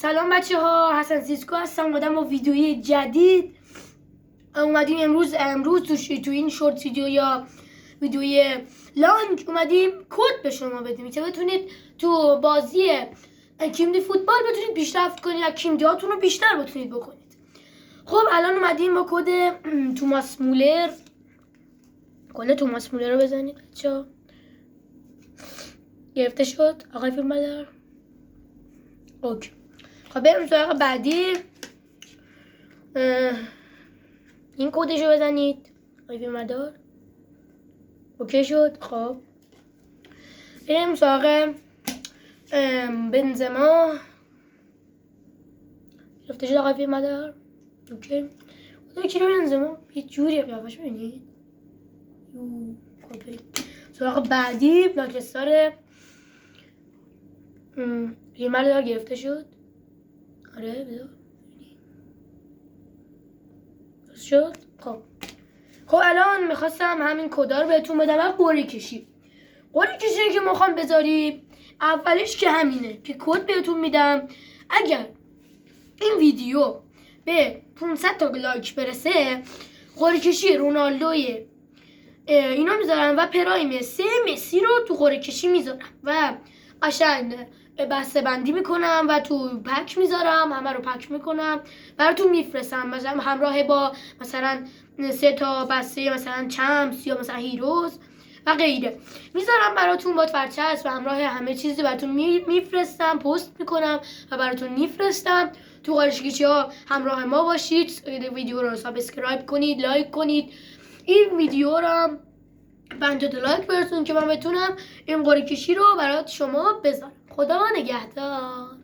سلام بچه ها، حسن سیسکو هستم. اومدم با ویدیوی جدید. اومدیم امروز تو این شورت ویدیو یا ویدیوی لانگ اومدیم کد به شما بدیم که بتونید تو بازی کیمدی فوتبال بتونید پیشرفت کنید و کیمدی هاتون رو بیشتر بتونید بکنید. خب الان اومدیم با کد توماس مولر. کد توماس مولر رو بزنید بچه ها. گرفته شد آقای فیلمبردار. اوکی، خب بریم سراغ بعدی. این کدش رو بزنید آقای فیلمبردار. اوکی شد. خب بریم سراغ بنزما. گرفته شد آقای فیلمبردار. اوکی، کی بنزما یه جوری قیافش ببینید. خب بریم سراغ بعدی. بلاکستار فیلمبردار گرفته شد. آره بذار شد. خب الان میخواستم همین کدا رو بهتون بدم. قرعه کشی که میخوام بذاریم اولش که همینه که کد بهتون میدم. اگر این ویدیو به 500 تا لایک برسه قرعه کشی رونالدوی اینا میذارم و پرایم مسی رو تو قرعه کشی میذارم و قشنگ بسته بندی میکنم و تو پک میذارم. همه رو پک میکنم براتون میفرستم، مثلا همراه با مثلا 3 تا بسته مثلا چمپس یا مثلا هیروز و غیره میذارم براتون با فرچسب و همراه همه چیزی براتون میفرستم، پست میکنم و براتون میفرستم. تو قرعه کشی ها همراه ما باشید. ویدیو رو سابسکرایب کنید، لایک کنید. این ویدیو رو 50 تا لایک برسون که من بتونم این قرعه کشی رو برات شما بذارم. خدا نگهدار.